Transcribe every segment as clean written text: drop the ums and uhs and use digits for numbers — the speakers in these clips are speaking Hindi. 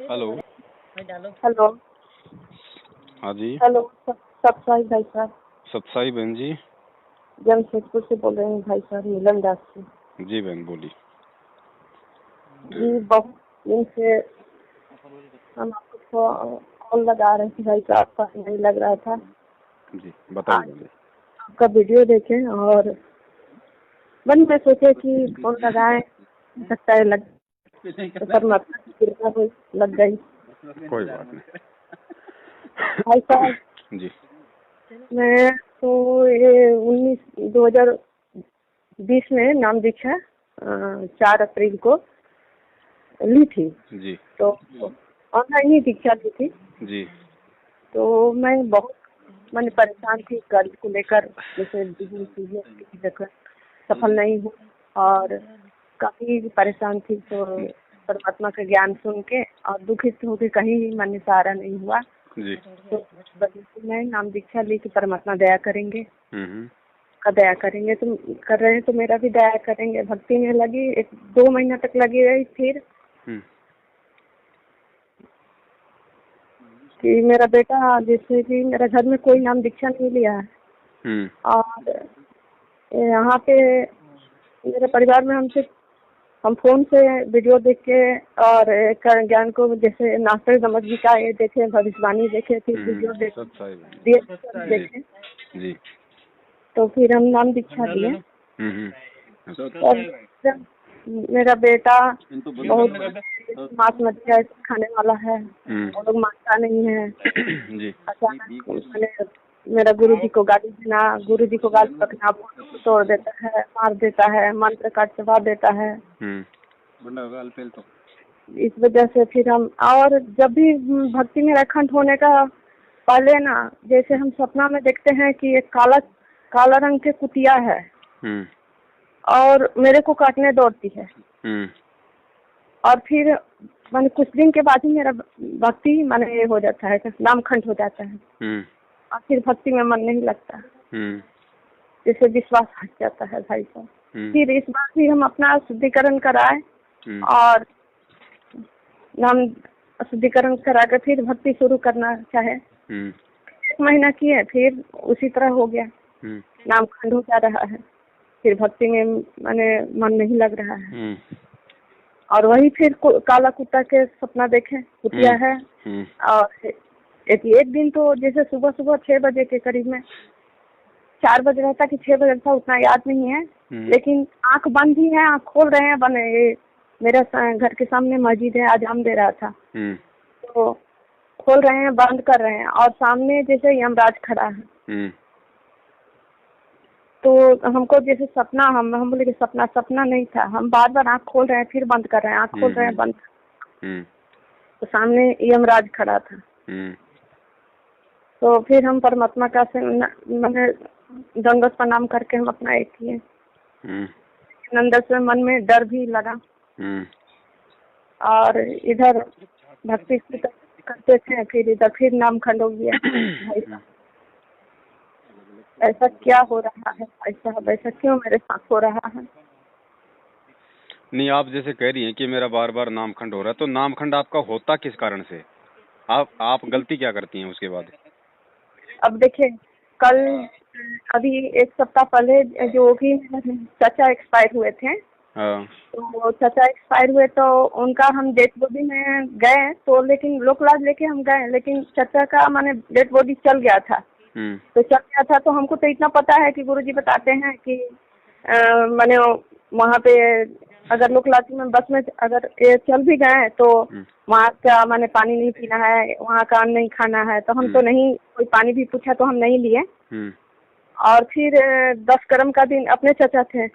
हेलो। हेलो। हाँ जी। हेलो सतसाई भाई साहब। सतसाई बहन जी। जमशेदपुर से बोल रहे हैं भाई साहब, मिलन दास से। जी बहन बोली। जी बहुत दिन से हम आपको कॉल लगा रहे थे भाई साहब, आपका नहीं लग रहा था। जी बताइए। आपका वीडियो देखे और मन में सोचे कि फोन लगाए, सकता है लग तो परमात्मा की कृपा हुई, लग गई। कोई बात नहीं भाई साहब जी। मैं तो ये 2020 में नाम दीक्षा 4 अप्रैल को ली थी। जी। तो ऑनलाइन ही दीक्षा ली थी। जी। तो मैं बहुत मैंने परेशान थी कर्ज को लेकर, जैसे चीजें लेकर सफल नहीं हुई और काफी परेशान थी। तो परमात्मा का ज्ञान सुन के और दुखित होकर कहीं मन सहारा नहीं हुआ। जी। तो मैं नाम दीक्षा ली कि परमात्मा दया करेंगे, का दया करेंगे। तुम कर रहे हैं तो मेरा भी दया करेंगे। भक्ति में लगी 1-2 महीना तक लगी रही। फिर कि मेरा बेटा, जैसे कि मेरे घर में कोई नाम दीक्षा नहीं लिया है और यहाँ पे मेरे परिवार में हम फोन से वीडियो देख के और ज्ञान को, जैसे नास्तर समझ जी का ये देखे, भविष्यवाणी देखे, फिर वीडियो देखे जी। तो फिर हम नाम दीक्षा दिए। और मेरा बेटा बहुत मांस मछली खाने वाला है, वो लोग मानता नहीं है। अचानक मैंने मेरा गुरुजी को गाली देना, गुरुजी को गाली रखना, तोड़ देता है, मार देता है, मंत्र काट चबा देता है। इस वजह से फिर हम, और जब भी भक्ति में अखंड होने का पहले ना, जैसे हम सपना में देखते हैं कि एक काला रंग के कुतिया है और मेरे को काटने दौड़ती है। और फिर मैंने कुछ दिन के बाद ही मेरा भक्ति माने ये हो जाता है, नाम खंड हो जाता है और फिर भक्ति में मन नहीं लगता, जैसे विश्वास हट जाता है भाई साहब। फिर इस बार भी हम अपना शुद्धिकरण कराए और नाम शुद्धिकरण करा कर फिर भक्ति शुरू करना चाहे। 1 महीना किए, फिर उसी तरह हो गया, नाम खंड हो जा रहा है। फिर भक्ति में माने मन नहीं लग रहा है और वही फिर काला कुत्ता के सपना देखे, कुतिया है। और एक दिन तो जैसे सुबह 6 बजे के करीब में, 4 बज रहा था कि 6 बज रहा था उतना याद नहीं है, लेकिन आंख बंद ही है, आंख खोल रहे हैं बने। मेरा घर के सामने मस्जिद है, आजान दे रहा था, तो खोल रहे हैं, बंद कर रहे हैं और सामने जैसे यमराज खड़ा है। तो हमको जैसे सपना, हम बोले कि सपना नहीं था। हम बार बार आँख खोल रहे हैं, फिर बंद कर रहे हैं, आँख खोल रहे हैं, बंद। तो सामने यमराज खड़ा था। तो फिर हम परमात्मा का मैंने दंडवत प्रणाम करके हम अपना एक किए। अंदर से मन में डर भी लगा और इधर भक्ति करते थे, फिर इधर फिर नाम खंड हो गया। ऐसा क्या हो रहा है ऐसा क्यों मेरे साथ हो रहा है? नहीं, आप जैसे कह रही हैं कि मेरा बार बार नामखंड हो रहा है, तो नामखंड आपका होता किस कारण से? आप गलती क्या करती हैं उसके बाद? अब देखिए, कल अभी 1 सप्ताह पहले जो भी चाचा एक्सपायर हुए थे, तो चाचा एक्सपायर हुए तो उनका हम डेड बॉडी में गए, तो लेकिन लोक लाज लेके हम गए, लेकिन चाचा का माने डेड बॉडी चल गया था। तो चल गया था तो हमको तो इतना पता है कि गुरुजी बताते हैं कि माने वहाँ पे अगर लोक लाज में बस में अगर ये चल भी गए तो वहाँ का माने पानी नहीं पीना है, वहाँ का अन्न नहीं खाना है। तो हम तो नहीं, कोई पानी भी पूछा तो हम नहीं लिए। और फिर 10 करम का दिन, अपने चाचा थे,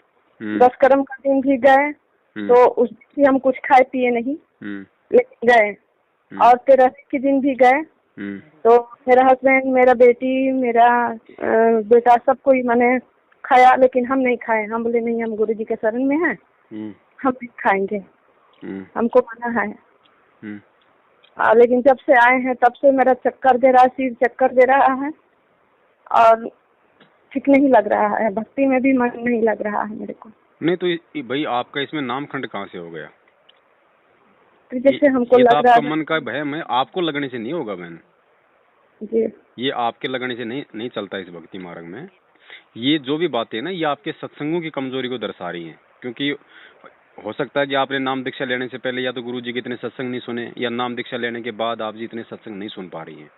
10 करम का दिन भी गए, तो उस दिन हम कुछ खाए पिए नहीं, लेकिन गए। और 13 के दिन भी गए, तो मेरा हस्बैंड, मेरा बेटी, मेरा बेटा, सब कोई मैंने खाया, लेकिन हम नहीं खाए। हम बोले नहीं, हम गुरुजी के शरण में हैं, हम नहीं खाएंगे, हमको मना है। लेकिन जब से आए हैं तब से मेरा चक्कर दे रहा है, सिर चक्कर दे रहा है और ठीक नहीं लग रहा है, भक्ति में भी मन नहीं लग रहा है मेरे को। नहीं तो भाई आपका इसमें नामखंड कहाँ से हो गया? फिर जैसे हमको ये तो लग रहा आपका मन का भय है, आपको लगने से नहीं होगा बहन जी। ये आपके लगने से नहीं चलता इस भक्ति मार्ग में। ये जो भी बातें हैं ना, ये आपके सत्संगों की कमजोरी को दर्शा रही हैं। क्योंकि हो सकता है कि आपने नाम दीक्षा लेने से पहले या तो गुरु जी के इतने सत्संग नहीं सुने, या नाम दीक्षा लेने के बाद आप जी इतने सत्संग नहीं सुन पा रही हैं।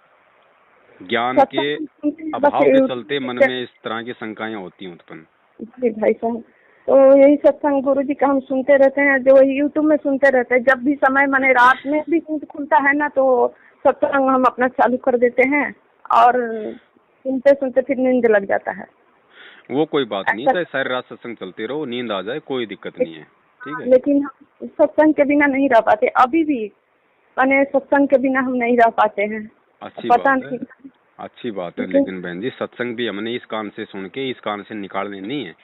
ज्ञान के अभाव के चलते मन में इस तरह की शंकाएं होती हैं उत्पन्न। जी भाई साहब, तो यही सत्संग गुरु जी का हम सुनते रहते हैं, जो यूट्यूब में सुनते रहते हैं। जब भी समय माने रात में भी नींद खुलता है ना, तो सत्संग हम अपना चालू कर देते हैं और सुनते सुनते फिर नींद लग जाता है। वो कोई बात नहीं, चाहे सारी रात सत्संग चलते रहो, नींद आ जाए कोई दिक्कत नहीं है, ठीक है। लेकिन हम सत्संग के बिना नहीं रह पाते, अभी भी माने सत्संग के बिना हम नहीं रह पाते हैं। अच्छी बात है, अच्छी बात है। लेकिन बहन जी, सत्संग भी हमने इस कान से सुन के इस कान से निकालने नहीं है।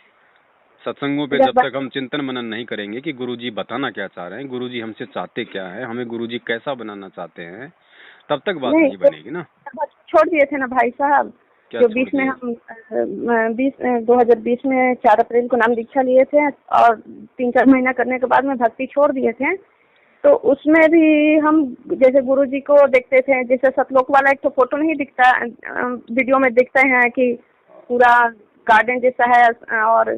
सत्संगों पे जब तक हम चिंतन मनन नहीं करेंगे कि गुरुजी बताना क्या चाह रहे हैं, गुरुजी हमसे चाहते क्या है, हमें गुरुजी कैसा बनाना चाहते हैं, तब तक बात नहीं बनेगी ना। छोड़ दिए थे ना भाई साहब, जो 20 में हम 2020 में 4 अप्रैल को नाम दीक्षा लिए थे और 3-4 महीना करने के बाद में भक्ति छोड़ दिए थे। तो उसमें भी हम जैसे गुरुजी को देखते थे, जैसे सतलोक वाला एक तो फोटो नहीं दिखता, वीडियो में देखते हैं कि पूरा गार्डन जैसा है और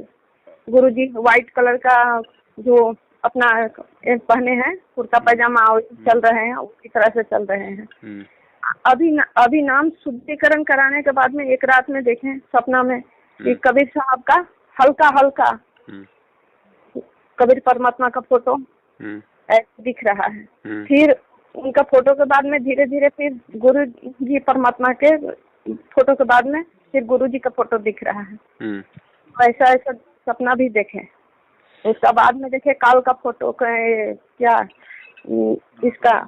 गुरुजी व्हाइट कलर का जो अपना पहने हैं कुर्ता पैजामा और चल रहे हैं, उसी तरह से चल रहे हैं। अभी नाम शुद्धिकरण कराने के बाद में एक रात में देखें सपना में कि कबीर साहब का हल्का हल्का कबीर परमात्मा का फोटो ऐसे दिख रहा है। फिर उनका फोटो के बाद में धीरे धीरे फिर गुरु जी परमात्मा के फोटो के बाद में फिर गुरु जी का फोटो दिख रहा है। ऐसा ऐसा सपना भी देखे। उसका बाद में देखे काल का फोटो क्या इसका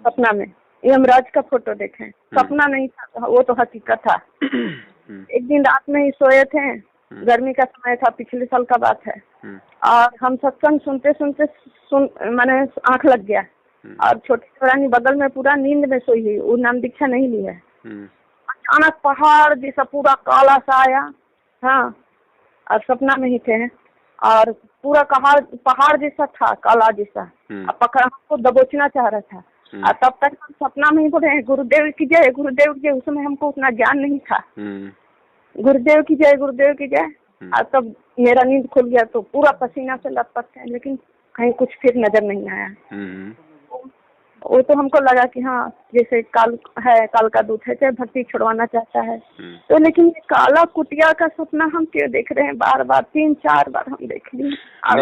सपना में यमराज का फोटो देखे। सपना नहीं था, वो तो हकीकत था। एक दिन रात में ही सोए थे, गर्मी का समय था, पिछले साल का बात है, और हम सत्संग सुनते सुनते मैंने आंख लग गया और छोटी छोरानी बगल में पूरा नींद में सोई हुई, वो नाम दीक्षा नहीं ली है। अचानक पहाड़ जैसा पूरा काला सा आया, हाँ, और सपना में ही थे और पूरा पहाड़ जैसा था, काला जैसा, पकड़ हमको दबोचना चाह रहा था। और तब तक हम सपना में ही बोल रहे हैं गुरुदेव की जय, गुरुदेव की जय। उस समय हमको उतना ज्ञान नहीं था, गुरुदेव की जय, गुरुदेव की जय। और तब मेरा नींद खुल गया तो पूरा पसीना से लथपथ है, लेकिन कहीं कुछ फिर नजर नहीं आया। वो तो हमको लगा कि हाँ जैसे काल का दूत है, चाहे भक्ति छुड़वाना चाहता है। तो लेकिन काला कुटिया का सपना हम क्यों देख रहे हैं बार बार, 3-4 बार हम देख लिए।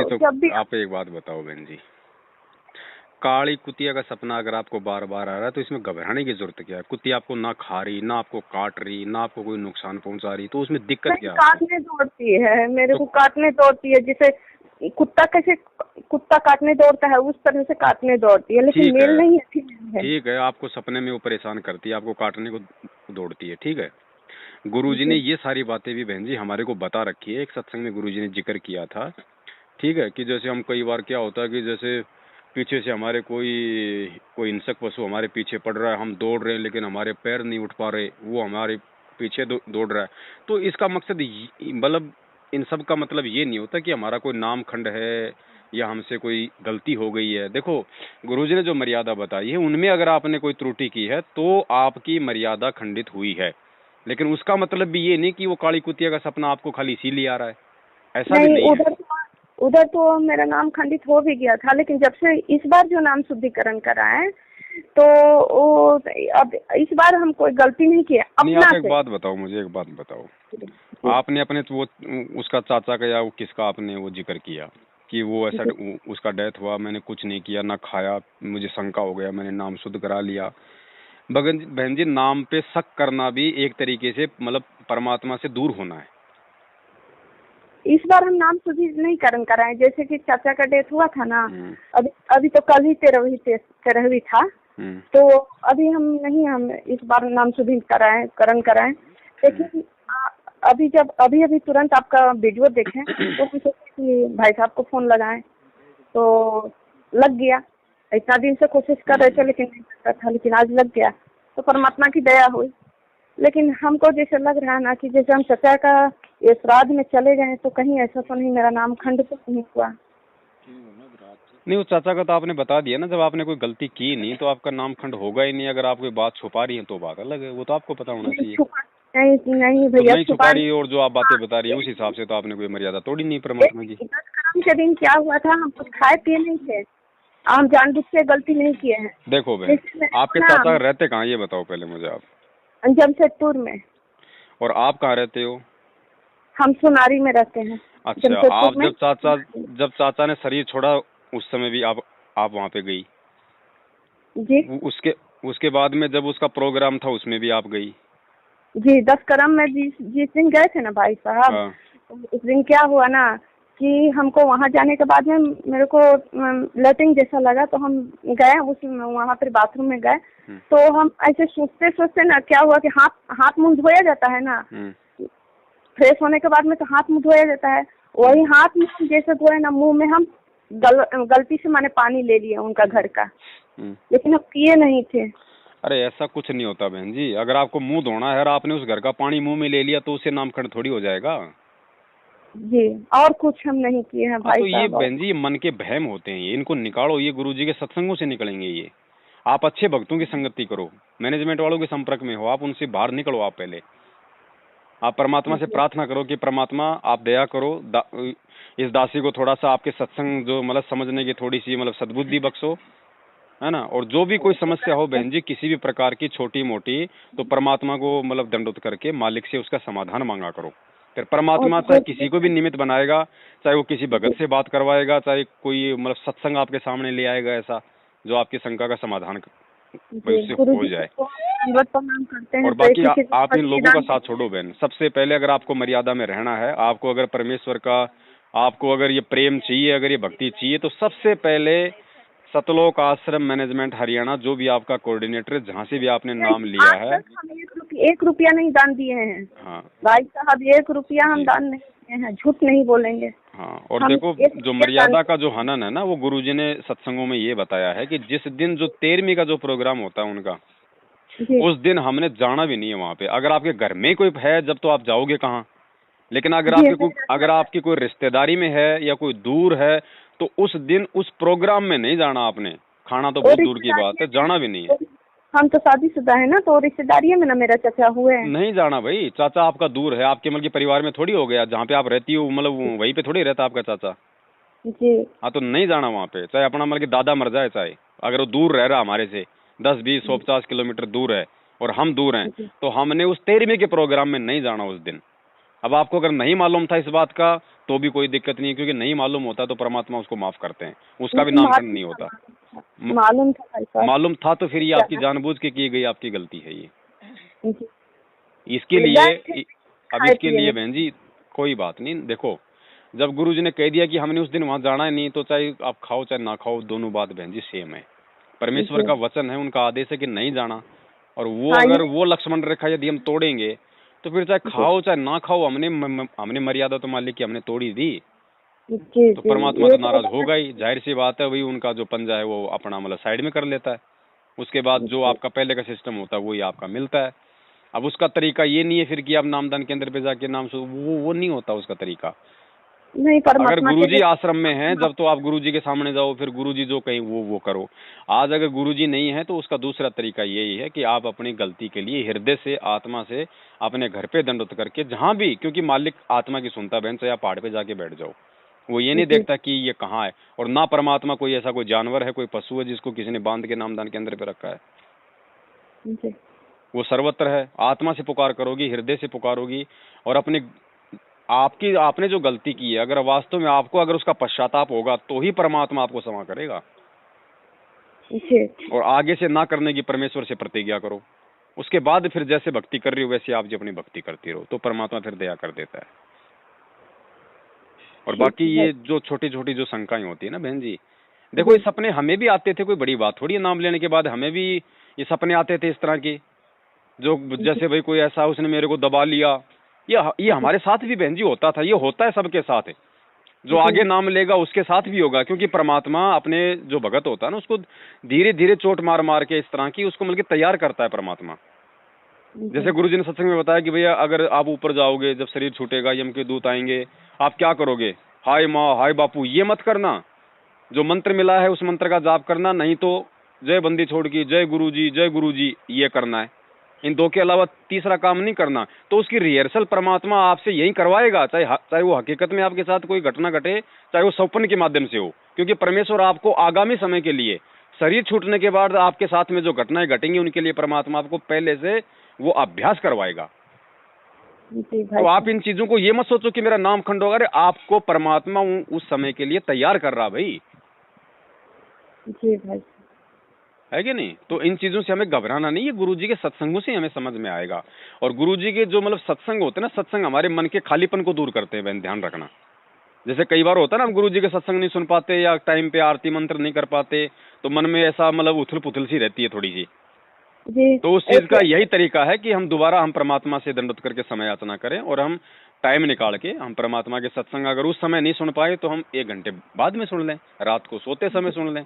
तो जब भी आप एक बात बताओ बहन जी, काली कुतिया का सपना अगर आपको बार बार आ रहा है तो इसमें घबराने की जरूरत क्या है? कुतिया आपको ना खा रही, ना आपको काट रही, ना आपको कोई नुकसान पहुंचा रही, तो उसमें दिक्कत क्या है? काटने दौड़ती है, मेरे को काटने दौड़ती है, जैसे कुत्ता कैसे कुत्ता काटने दौड़ता है उस तरह से काटने दौड़ती है, लेकिन मेल नहीं है। ठीक है, आपको सपने में वो परेशान करती है, आपको काटने को दौड़ती है, ठीक है। गुरुजी ने ये सारी बातें भी बहन जी हमारे को बता रखी है। एक सत्संग में गुरुजी ने जिक्र किया था, ठीक है, कि जैसे हम कई बार क्या होता है कि जैसे पीछे से हमारे कोई हिंसक पशु हमारे पीछे पड़ रहा है, हम दौड़ रहे हैं लेकिन हमारे पैर नहीं उठ पा रहे, वो हमारे पीछे दौड़ रहा है। तो इसका मकसद मतलब इन सब का मतलब ये नहीं होता कि हमारा कोई नाम खंड है या हमसे कोई गलती हो गई है। देखो गुरुजी ने जो मर्यादा बताई है उनमें अगर आपने कोई त्रुटि की है तो आपकी मर्यादा खंडित हुई है, लेकिन उसका मतलब भी ये नहीं कि वो काली कुतिया का सपना आपको खाली इसीलिए आ रहा है, ऐसा भी नहीं है। उधर तो मेरा नाम खंडित हो भी गया था, लेकिन जब से इस बार जो नाम शुद्धिकरण कराए तो अब इस बार हम कोई गलती नहीं किया। नहीं, आप एक बात बताओ, मुझे एक बात बताओ, आपने अपने वो उसका चाचा का या वो किसका आपने वो जिक्र किया कि वो ऐसा उसका डेथ हुआ, मैंने कुछ नहीं किया, ना खाया, मुझे शंका हो गया, मैंने नाम शुद्ध करा लिया। बहन जी, नाम पे शक करना भी एक तरीके से मतलब परमात्मा से दूर होना है। इस बार हम नाम शुद्धिकरण करण कराए, जैसे कि चाचा का डेथ हुआ था ना, अभी तो कल ही 13वीं था, तो अभी हम इस बार नाम शुद्धिकरण कराए। लेकिन अभी तुरंत आपका वीडियो देखें तो हम सोचे कि भाई साहब को फोन लगाएं, तो लग गया। इतना दिन से कोशिश कर रहे थे लेकिन नहीं लगता था, लेकिन आज लग गया, तो परमात्मा की दया हुई। लेकिन हमको जैसे लग रहा है ना कि जैसे हम चाचा का ये श्राद्ध में चले गए तो कहीं ऐसा तो नहीं मेरा नाम खंड तो नहीं हुआ। नहीं, वो चाचा का तो आपने बता दिया ना, जब आपने कोई गलती की नहीं तो आपका नाम खंड होगा ही नहीं। अगर आप कोई बात छुपा रही हैं तो बात अलग है, वो तो आपको पता होना चाहिए। नहीं नहीं तो भैया, नहीं छुपा रही है, और जो आप बातें बता रही है उस हिसाब से तो आपने कोई मर्यादा तोड़ी नहीं परमात्मा की। 10 करम के दिन क्या हुआ था, हम कुछ खाए पिए नहीं थे, हम जानबूझ के गलती नहीं किए हैं। देखो बहन, आपके चाचा रहते कहाँ ये बताओ पहले मुझे आप। जमशेदपुर में। और आप कहाँ रहते हो? हम सोनारी में रहते हैं। अच्छा, आप जब चाचा ने शरीर छोड़ा उस समय भी आप वहाँ पे गई जी? उसके बाद में जब उसका प्रोग्राम था उसमें भी आप गई? जी, 10 करम में जिस दिन गए थे ना भाई साहब, हाँ। उस दिन क्या हुआ ना कि हमको वहाँ जाने के बाद में मेरे को लेटिंग जैसा लगा, तो हम गए वहाँ पर बाथरूम में गए। तो हम ऐसे सोचते सोचते ना, क्या हुआ कि हाथ मुंह धोया जाता है ना, फ्रेश होने के बाद में तो हाथ मुंह धोया जाता है, वही हाथ मुंह जैसे धोए ना, मुंह में हम गलती से मैंने पानी ले लिया उनका घर का, लेकिन हम पिए नहीं थे। अरे ऐसा कुछ नहीं होता बहन जी, अगर आपको मुंह धोना है और आपने उस घर का पानी मुंह में ले लिया तो उससे नामकरण थोड़ी हो जाएगा। जी, और कुछ हम नहीं किए हैं भाई तो ये साहब। बहन जी ये मन के वहम होते हैं, ये इनको निकालो, ये गुरुजी के सत्संगों से निकलेंगे। ये आप अच्छे भक्तों की संगति करो, मैनेजमेंट वालों के संपर्क में हो, आप उनसे बाहर निकलो। आप पहले आप परमात्मा से प्रार्थना करो कि परमात्मा आप दया करो, इस दासी को थोड़ा सा आपके सत्संग जो मतलब समझने की थोड़ी सी मतलब सद्बुद्धि बख्शो, है ना। और जो भी कोई समस्या हो बहन जी किसी भी प्रकार की छोटी मोटी, तो परमात्मा को मतलब दंडोत करके मालिक से उसका समाधान मांगा करो। फिर परमात्मा चाहे किसी को भी निमित्त बनाएगा, चाहे वो किसी भगत से बात करवाएगा, चाहे कोई मतलब सत्संग आपके सामने ले आएगा ऐसा जो आपकी शंका का समाधान उससे हो जाए। और बाकी आप इन लोगों का साथ छोड़ो बहन। सबसे पहले अगर आपको मर्यादा में रहना है, आपको अगर परमेश्वर का, आपको अगर ये प्रेम चाहिए, अगर ये भक्ति चाहिए, तो सबसे पहले सतलोक आश्रम मैनेजमेंट हरियाणा, जो भी आपका कोऑर्डिनेटर, जहाँ से भी आपने नाम लिया है, 1 रुपया नहीं दान दिए हैं। हाँ भाई साहब, 1 रुपया हम दान नहीं दिए हैं, झूठ नहीं बोलेंगे। हाँ, और देखो जो मर्यादा का जो हनन है ना, वो गुरुजी ने सत्संगों में ये बताया है कि जिस दिन जो 13वीं का जो प्रोग्राम होता है उनका, उस दिन हमने जाना भी नहीं है वहाँ पे। अगर आपके घर में कोई है जब, तो आप जाओगे कहाँ? लेकिन अगर आपकी कोई रिश्तेदारी में है या कोई दूर है, तो उस दिन उस प्रोग्राम में नहीं जाना आपने। खाना तो बहुत दूर की बात है, जाना भी नहीं है। हम तो शादीशुदा है ना, तो रिश्तेदारी में ना मेरा चाचा हुए हैं। नहीं जाना भाई, चाचा आपका दूर है, आपके मतलब परिवार में थोड़ी हो गया, जहाँ पे आप रहती हो मतलब वहीं पे थोड़ी रहता आपका चाचा जी। हाँ, तो नहीं जाना वहाँ पे, चाहे अपना मतलब दादा मर जाए, चाहे अगर वो दूर रह रहा हमारे से 10-20 150 किलोमीटर दूर है और हम दूर हैं, तो हमने उस 13वीं के प्रोग्राम में नहीं जाना उस दिन। अब आपको अगर नहीं मालूम था इस बात का तो भी कोई दिक्कत नहीं है, क्योंकि नहीं मालूम होता तो परमात्मा उसको माफ करते हैं, उसका भी नामकरण नहीं होता। मालूम था तो फिर ये आपकी जानबूझ के की गई आपकी गलती है ये। इसके लिए बहन जी कोई बात नहीं। देखो, जब गुरुजी ने कह दिया कि हमने उस दिन वहां जाना है नहीं, तो चाहे आप खाओ चाहे ना खाओ, दोनों बात बहन जी सेम है। परमेश्वर का वचन है, उनका आदेश है कि नहीं जाना, और वो अगर वो लक्ष्मण रेखा यदि हम तोड़ेंगे तो फिर चाहे खाओ चाहे ना खाओ, हमने मर्यादा तो मालिक की हमने तोड़ी दी, तो परमात्मा तो नाराज होगा ही। जाहिर सी बात है, वही उनका जो पंजा है वो अपना मतलब साइड में कर लेता है। उसके बाद जो आपका पहले का सिस्टम होता है वही आपका मिलता है। अब उसका तरीका ये नहीं है फिर कि आप नामदान केंद्र पे जाके नाम से वो नहीं होता उसका तरीका। नहीं, अगर गुरुजी आश्रम में हैं जब, तो आप गुरुजी के सामने जाओ, फिर गुरुजी जो कहीं वो करो। आज अगर गुरुजी नहीं है तो उसका दूसरा तरीका यही है कि आप अपनी गलती के लिए हृदय से, आत्मा से अपने घर पे दंडवत करके, जहां भी, क्योंकि मालिक आत्मा की सुनता बहन, से आप पहाड़ पे जाके बैठ जाओ, वो ये नहीं देखता कि ये कहाँ है। और ना परमात्मा कोई ऐसा कोई जानवर है, कोई पशु है जिसको किसी ने बांध के नामदान केंद्र पे रखा है। वो सर्वत्र है। आत्मा से पुकार करोगी, हृदय से पुकारोगी, और अपने आपने जो गलती की है, अगर वास्तव में आपको अगर उसका पश्चाताप होगा तो ही परमात्मा आपको क्षमा करेगा। और आगे से ना करने की परमेश्वर से प्रतिज्ञा करो। उसके बाद फिर जैसे भक्ति कर रही हो वैसे आप जी अपनी भक्ति करती रहो, तो परमात्मा फिर दया कर देता है। और बाकी ये जो छोटी छोटी जो शंकाएं होती है ना बहन जी, देखो ये सपने हमें भी आते थे, कोई बड़ी बात थोड़ी है। नाम लेने के बाद हमें भी ये सपने आते थे इस तरह के, जो जैसे भाई कोई ऐसा उसने मेरे को दबा लिया। ये हमारे साथ भी बहन जी होता था, ये होता है सबके साथ है। जो आगे नाम लेगा उसके साथ भी होगा, क्योंकि परमात्मा अपने जो भगत होता है ना उसको धीरे धीरे चोट मार मार के इस तरह की उसको मिलकर तैयार करता है परमात्मा। जैसे गुरुजी ने सत्संग में बताया कि भैया अगर आप ऊपर जाओगे, जब शरीर छूटेगा, यम के दूत आएंगे, आप क्या करोगे? हाय माँ हाय बापू ये मत करना, जो मंत्र मिला है उस मंत्र का जाप करना, नहीं तो जय बंदी छोड़ की जय गुरुजी ये करना है। इन दो के अलावा तीसरा काम नहीं करना। तो उसकी रिहर्सल परमात्मा आपसे यही करवाएगा, चाहे वो हकीकत में आपके साथ कोई घटना घटे, चाहे वो स्वप्न के माध्यम से हो, क्योंकि परमेश्वर आपको आगामी समय के लिए, शरीर छूटने के बाद आपके साथ में जो घटनाएं घटेंगी उनके लिए परमात्मा आपको पहले से वो अभ्यास करवाएगा। तो आप इन चीजों को ये मत सोचो कि मेरा नाम खंड होगा। अरे आपको परमात्मा उस समय के लिए तैयार कर रहा भाई। जी भाई, है कि नहीं? तो इन चीजों से हमें घबराना नहीं है, गुरुजी के सत्संगों से हमें समझ में आएगा। और गुरुजी के जो मतलब सत्संग होते हैं ना, सत्संग हमारे मन के खालीपन को दूर करते हैं, ध्यान रखना। जैसे कई बार होता है ना, हम गुरुजी के सत्संग नहीं सुन पाते या टाइम पे आरती मंत्र नहीं कर पाते, तो मन में ऐसा मतलब उथल पुथल सी रहती है थोड़ी सी जी। तो उस चीज का यही तरीका है कि हम दोबारा हम परमात्मा से दंडवत करके समय याचना करें, और हम टाइम निकाल के हम परमात्मा के सत्संग अगर उस समय नहीं सुन पाए तो हम 1 घंटे बाद में सुन लें, रात को सोते समय सुन लें।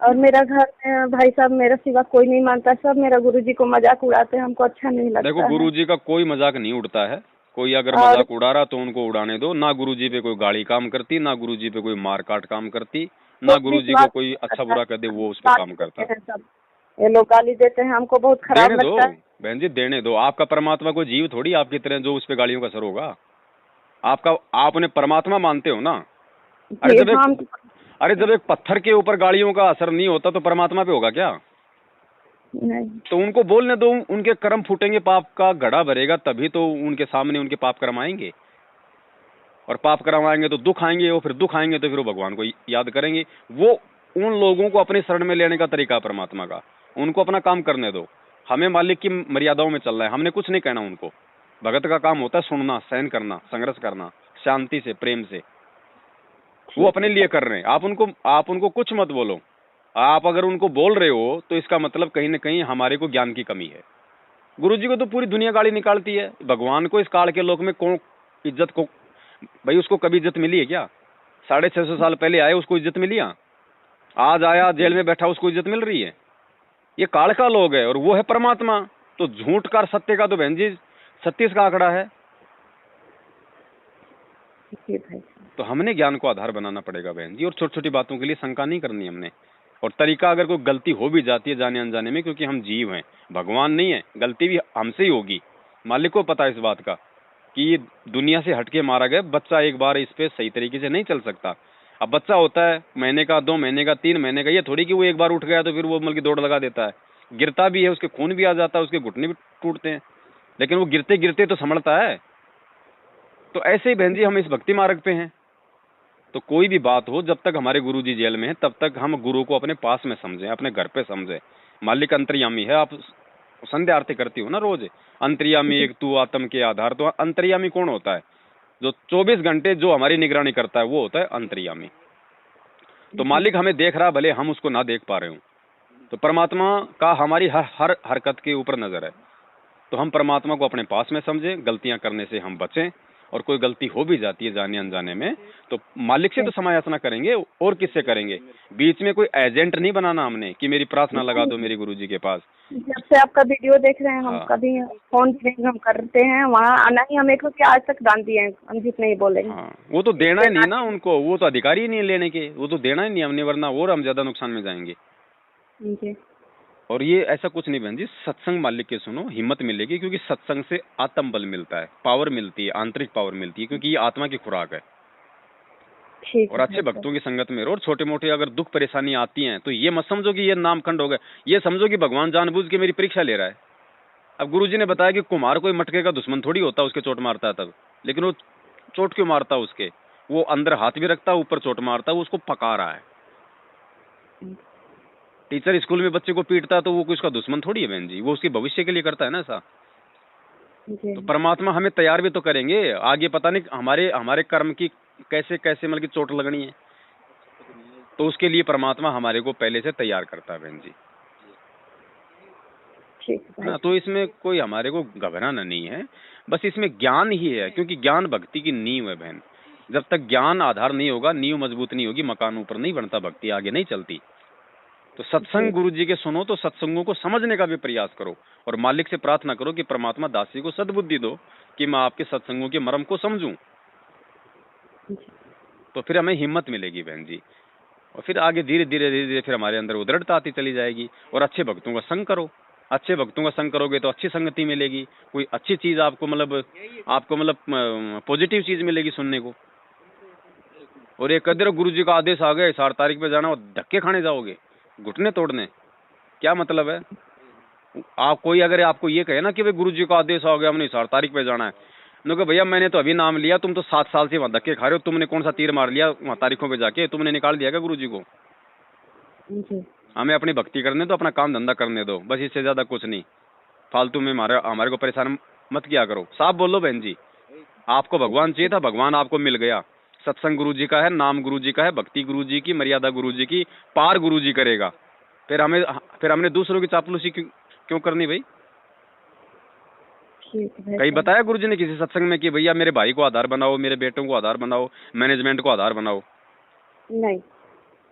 और मेरा घर में भाई साहब मेरा सिवा कोई नहीं मानता, सब मेरा गुरुजी को मजाक उड़ाते हैं, हमको अच्छा नहीं लगता। देखो गुरुजी का कोई मजाक नहीं उड़ता है, कोई अगर मजाक उड़ा रहा तो उनको उड़ाने दो। ना गुरुजी पे कोई गाली काम करती, ना गुरुजी पे कोई मार काट काम करती, ना गुरुजी को कोई अच्छा बुरा कर दे वो उस पर काम करता है। ये लोग गाली देते हैं, हमको बहुत खराब लगता है। बहन जी देने दो, आपका परमात्मा को जीव थोड़ी आपकी तरह जो उस पे गालियों का असर होगा। आप उन्हें परमात्मा मानते हो ना। अरे जब एक पत्थर के ऊपर गालियों का असर नहीं होता तो परमात्मा पे होगा क्या? नहीं। तो उनको बोलने दो, उनके कर्म फूटेंगे, पाप का घड़ा भरेगा, तभी तो उनके सामने उनके पाप कर्म आएंगे, और पाप कर्म आएंगे तो दुख आएंगे, और फिर दुख आएंगे तो फिर वो भगवान को याद करेंगे। वो उन लोगों को अपने शरण में लेने का तरीका परमात्मा का, उनको अपना काम करने दो। हमें मालिक की मर्यादाओं में चलना है, हमने कुछ नहीं कहना उनको। भगत का काम होता है सुनना, सहन करना, संघर्ष करना, शांति से, प्रेम से। वो अपने लिए कर रहे हैं, आप उनको कुछ मत बोलो। आप अगर उनको बोल रहे हो तो इसका मतलब कहीं ना कहीं हमारे को ज्ञान की कमी है। गुरुजी को तो पूरी दुनिया गाली निकालती है, भगवान को इस काल के लोक में कौन इज्जत को, भाई उसको कभी इज्जत मिली है क्या? 650 साल पहले आए, उसको इज्जत मिली? आज आया जेल में बैठा, उसको इज्जत मिल रही है? ये काल का लोग है और वो है परमात्मा। तो झूठ का सत्य का तो बहन जी 36 का आंकड़ा है। तो हमने ज्ञान को आधार बनाना पड़ेगा बहन जी, और छोटी छोटी बातों के लिए शंका नहीं करनी हमने। और तरीका, अगर कोई गलती हो भी जाती है जाने अनजाने में, क्योंकि हम जीव हैं, भगवान नहीं है, गलती भी हमसे ही होगी। मालिक को पता है इस बात का कि ये दुनिया से हटके मारा गया बच्चा एक बार इस पे सही तरीके से नहीं चल सकता। अब बच्चा होता है महीने का, 2 महीने का, 3 महीने का, ये थोड़ी कि वो एक बार उठ गया तो फिर वो मतलब दौड़ लगा देता है। गिरता भी है, उसके खून भी आ जाता है, उसके घुटने भी टूटते हैं, लेकिन वो गिरते गिरते तो संभलता है। तो ऐसे ही बहन जी हम इस भक्ति मार्ग पे हैं। तो कोई भी बात हो, जब तक हमारे गुरु जी जेल में हैं तब तक हम गुरु को अपने पास में समझें, अपने घर पे समझें। मालिक अंतर्यामी है। आप संध्या आरती करती हो ना रोज, अंतर्यामी एक तू आत्म के आधार। तो अंतर्यामी कौन होता है? जो 24 घंटे जो हमारी निगरानी करता है वो होता है अंतर्यामी। तो मालिक हमें देख रहा, भले हम उसको ना देख पा रहे हो। तो परमात्मा का हमारी हर हरकत के ऊपर नजर है। तो हम परमात्मा को अपने पास में समझें, गलतियां करने से हम बचें, और कोई गलती हो भी जाती है जाने अनजाने में तो मालिक से तो समायाचना करेंगे, और किससे करेंगे? बीच में कोई एजेंट नहीं बनाना हमने कि मेरी प्रार्थना लगा दो मेरे गुरुजी के पास। जब से आपका वीडियो देख रहे हैं हम कभी फोन हम करते हैं, वहाँ आना ही हमें को क्या आज तक दान दिए हैं, हम जित नहीं बोलेंगे। वो तो देना ही नहीं ना उनको, वो तो अधिकारी ही नहीं लेने के, वो तो देना ही नहीं हमने, वरना और हम ज्यादा नुकसान में जाएंगे। और ये ऐसा कुछ नहीं बहन जी, सत्संग मालिक के सुनो, हिम्मत मिलेगी, क्योंकि सत्संग से आत्म बल मिलता है, पावर मिलती है, आंतरिक पावर मिलती है, क्योंकि ये आत्मा की खुराक है। और अच्छे भक्तों की संगत में रहो। और छोटे मोटे अगर दुख परेशानी आती हैं तो ये मत समझो कि ये नामखंड हो गया, ये समझो कि भगवान जानबूझ के मेरी परीक्षा ले रहा है। अब गुरुजी ने बताया कि कुम्हार कोई मटके का दुश्मन थोड़ी होता, उसके चोट मारता है तब, लेकिन वो चोट क्यों मारता उसके? वो अंदर हाथ भी रखता, ऊपर चोट मारता, वो उसको पका रहा है। टीचर स्कूल में बच्चे को पीटता है तो वो उसका दुश्मन थोड़ी है बहन जी, वो उसके भविष्य के लिए करता है ना ऐसा। तो परमात्मा हमें तैयार भी तो करेंगे, आगे पता नहीं हमारे कर्म की कैसे कैसे मतलब की चोट लगनी है, तो उसके लिए परमात्मा हमारे को पहले से तैयार करता है बहन जी। ना तो इसमें कोई हमारे को घबराना नहीं है, बस इसमें ज्ञान ही है, क्योंकि ज्ञान भक्ति की नींव है बहन। जब तक ज्ञान आधार नहीं होगा, नींव मजबूत नहीं होगी, मकान ऊपर नहीं बनता, भक्ति आगे नहीं चलती। तो सत्संग गुरु जी के सुनो, तो सत्संगों को समझने का भी प्रयास करो, और मालिक से प्रार्थना करो कि परमात्मा दासी को सद्बुद्धि दो कि मैं आपके सत्संगों के मर्म को समझूं। तो फिर हमें हिम्मत मिलेगी बहन जी। और फिर आगे धीरे धीरे फिर हमारे अंदर उदृढ़ता आती चली जाएगी। और अच्छे भक्तों का संग करो, अच्छे भक्तों का संग करोगे तो अच्छी संगति मिलेगी, कोई अच्छी चीज आपको मतलब पॉजिटिव चीज मिलेगी सुनने को। और एक कदर गुरु जी का आदेश आ गया 4 तारीख पे जाना, और धक्के खाने जाओगे, घुटने तोड़ने, क्या मतलब है? आप कोई अगर आपको ये कहे ना कि भाई गुरु जी का आदेश आ गया, हमने 4 तारीख पे जाना है, तो भैया मैंने तो अभी नाम लिया, तुम तो 7 साल से वहां धक्के खा रहे हो, तुमने कौन सा तीर मार लिया वहां तारीखों पे जाके? तुमने निकाल दिया क्या गुरु जी को? हमें अपनी भक्ति करने दो, अपना काम धंधा करने दो, बस इससे ज्यादा कुछ नहीं। फालतू में हमारे को परेशान मत किया करो। साफ बोलो बहन जी, आपको भगवान चाहिए था, भगवान आपको मिल गया। सत्संग गुरु जी का है, नाम गुरु जी का है, भक्ति गुरु जी की, मर्यादा गुरु जी की, पार गुरु जी करेगा। फिर हमने दूसरों की चापलूसी क्यों करनी भाई? कहीं बताया गुरु जी ने किसी सत्संग में कि भैया मेरे भाई को आधार बनाओ, मेरे बेटों को आधार बनाओ, मैनेजमेंट को आधार बनाओ? नहीं।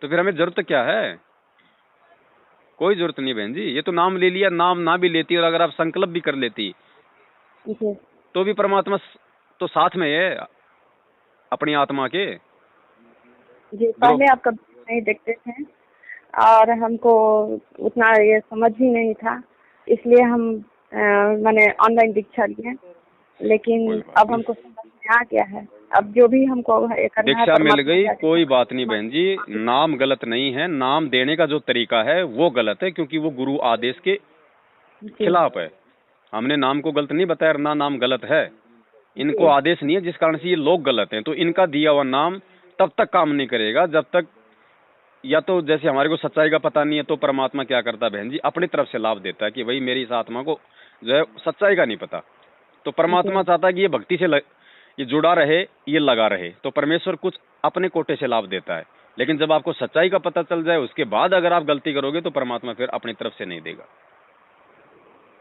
तो फिर हमें जरूरत क्या है? कोई जरूरत नहीं बहन जी। ये तो नाम ले लिया, नाम ना भी लेती और अगर आप संकल्प भी कर लेती तो भी परमात्मा तो साथ में है अपनी आत्मा के। जी, पहले आप कभी नहीं देखते थे और हमको उतना ये समझ ही नहीं था, इसलिए हम मैंने ऑनलाइन दीक्षा लिए, लेकिन अब हमको समझ में आ गया है। अब जो भी हमको दीक्षा मिल गई, कोई बात नहीं बहन जी, नाम गलत नहीं है, नाम देने का जो तरीका है वो गलत है, क्योंकि वो गुरु आदेश के खिलाफ है। हमने नाम को गलत नहीं बताया, ना नाम गलत है, इनको आदेश नहीं है, जिस कारण से ये लोग गलत हैं। तो इनका दिया हुआ नाम तब तक काम नहीं करेगा जब तक, या तो जैसे हमारे को सच्चाई का पता नहीं है, तो परमात्मा क्या करता है बहन जी, अपनी तरफ से लाभ देता है कि भाई मेरी इस आत्मा को जो है सच्चाई का नहीं पता, तो परमात्मा चाहता है कि ये भक्ति से ये जुड़ा रहे, ये लगा रहे, तो परमेश्वर कुछ अपने कोटे से लाभ देता है। लेकिन जब आपको सच्चाई का पता चल जाए उसके बाद अगर आप गलती करोगे तो परमात्मा फिर अपनी तरफ से नहीं देगा,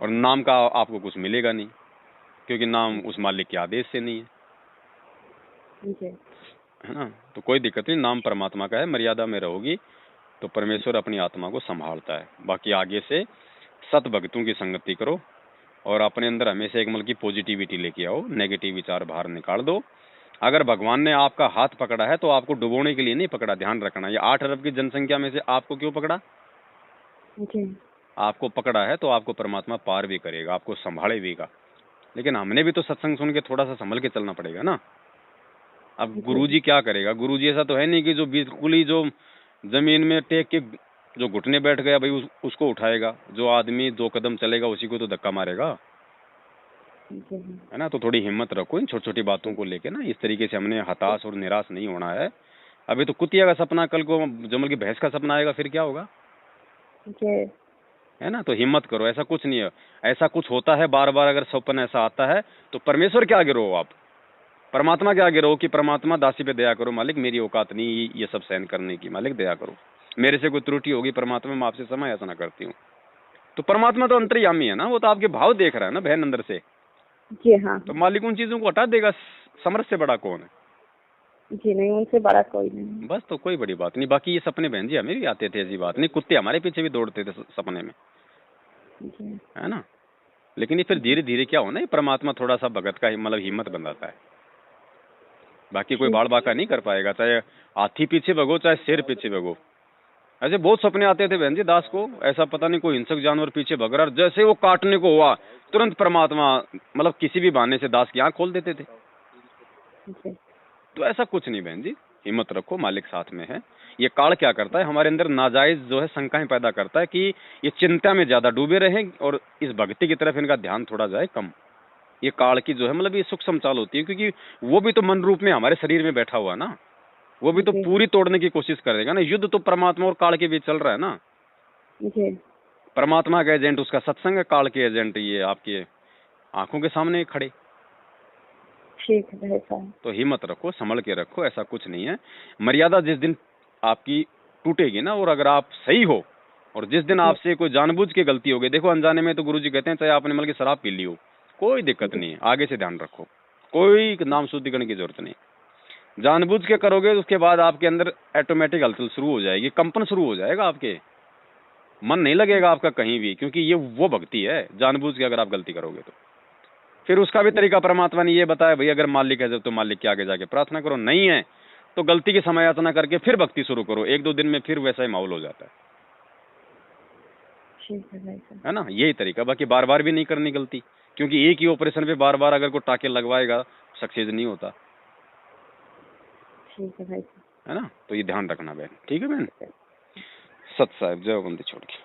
और नाम का आपको कुछ मिलेगा नहीं, क्योंकि नाम उस मालिक के आदेश से नहीं है ना। तो कोई दिक्कत नहीं, नाम परमात्मा का है, मर्यादा में रहोगी तो परमेश्वर अपनी आत्मा को संभालता है। बाकी आगे से सत भक्तों की संगति करो और अपने अंदर हमेशा एक मतलब की पॉजिटिविटी लेके आओ, नेगेटिव विचार बाहर निकाल दो। अगर भगवान ने आपका हाथ पकड़ा है तो आपको डुबोने के लिए नहीं पकड़ा, ध्यान रखना। ये 8 अरब की जनसंख्या में से आपको क्यों पकड़ा? आपको पकड़ा है तो आपको परमात्मा पार भी करेगा, आपको संभाले भीगा। लेकिन हमने भी तो सत्संग सुन के थोड़ा सा संभल के चलना पड़ेगा ना। अब गुरुजी क्या करेगा? गुरुजी ऐसा तो है नहीं कि जो बिल्कुल ही जो जमीन में टेक के जो घुटने बैठ गया भाई उसको उठाएगा। जो आदमी 2 कदम चलेगा उसी को तो धक्का मारेगा, है ना। तो थोड़ी हिम्मत रखो इन छोटी छोटी बातों को लेके ना। इस तरीके से हमने हताश और निराश नहीं होना है। अभी तो कुतिया का सपना, कल को जमल की भैंस का सपना आएगा, फिर क्या होगा, है ना। तो हिम्मत करो, ऐसा कुछ नहीं है। ऐसा कुछ होता है बार बार, अगर सपना ऐसा आता है तो परमेश्वर के आगे रहो, आप परमात्मा के आगे रहो कि परमात्मा दासी पे दया करो, मालिक मेरी औकात नहीं ये सब सहन करने की, मालिक दया करो, मेरे से कोई त्रुटि होगी परमात्मा, मैं आपसे क्षमा याचना करती हूँ। तो परमात्मा तो अंतर्यामी है ना, वो तो आपके भाव देख रहा है ना बहन अंदर से। जी हाँ। तो मालिक उन चीजों को हटा देगा। समर्थ से बड़ा कौन है? जी नहीं, उनसे बड़ा कोई नहीं। बस, तो कोई बड़ी बात नहीं। बाकी ये सपने बहन जी हमें भी आते थे, ऐसी बात नहीं। कुत्ते हमारे पीछे भी दौड़ते थे सपने में, है ना। लेकिन ये फिर धीरे धीरे क्या होना, ये परमात्मा थोड़ा सा भगत का मतलब हिम्मत बनाता है। बाकी कोई बाड़ बाका नहीं कर पाएगा, चाहे हाथी पीछे भगो चाहे शेर पीछे भगो। ऐसे बहुत सपने आते थे बहन जी दास को, ऐसा पता नहीं कोई हिंसक जानवर पीछे भग रहा, जैसे वो काटने को हुआ तुरंत परमात्मा मतलब किसी भी बहाने से दास की आंख खोल देते थे। तो ऐसा कुछ नहीं बहन जी, हिम्मत रखो, मालिक साथ में है। ये काल क्या करता है, हमारे अंदर नाजायज जो है शंकाएं पैदा करता है कि ये चिंता में ज्यादा डूबे रहें और इस भक्ति की तरफ इनका ध्यान थोड़ा जाए कम। ये काल की जो है मतलब ये सूक्ष्म चाल होती है, क्योंकि वो भी तो मन रूप में हमारे शरीर में बैठा हुआ ना, वो भी तो पूरी तोड़ने की कोशिश करेगा ना। युद्ध तो परमात्मा और काल के बीच चल रहा है ना। परमात्मा का एजेंट उसका सत्संग है, काल के एजेंट ये आपके आंखों के सामने खड़े। ठीक है साहब। तो हिम्मत रखो, संभल के रखो, ऐसा कुछ नहीं है। मर्यादा जिस दिन आपकी टूटेगी ना, और अगर आप सही हो, और जिस दिन आपसे कोई जानबूझ के गलती हो गई, देखो अनजाने में तो गुरुजी कहते हैं चाहे आपने मतलब की शराब पी ली हो, कोई दिक्कत नहीं है, आगे से ध्यान रखो, कोई नाम शुद्धिकरण की जरूरत नहीं। जानबूझ के करोगे तो उसके बाद आपके अंदर ऑटोमेटिक हलचल शुरू हो जाएगी, कंपन शुरू हो जाएगा, आपके मन नहीं लगेगा आपका कहीं भी, क्योंकि ये वो भक्ति है। जानबूझ के अगर आप गलती करोगे तो फिर उसका भी तरीका परमात्मा ने ये बताया, भाई अगर मालिक है जब तो मालिक के आगे जाके प्रार्थना करो, नहीं है तो गलती की समय याचना करके फिर भक्ति शुरू करो, 1-2 दिन में फिर वैसा ही माहौल हो जाता है। ठीक है भाई साहब। है ना, यही तरीका। बाकी बार बार भी नहीं करनी गलती, क्योंकि एक ही ऑपरेशन पे बार बार अगर कोई टाके लगवाएगा सक्सेस नहीं होता। ठीक है भाई साहब। है ना, तो ये ध्यान रखना बहन। ठीक है बहन। सत साहिब, जय बंदी छोड़ के।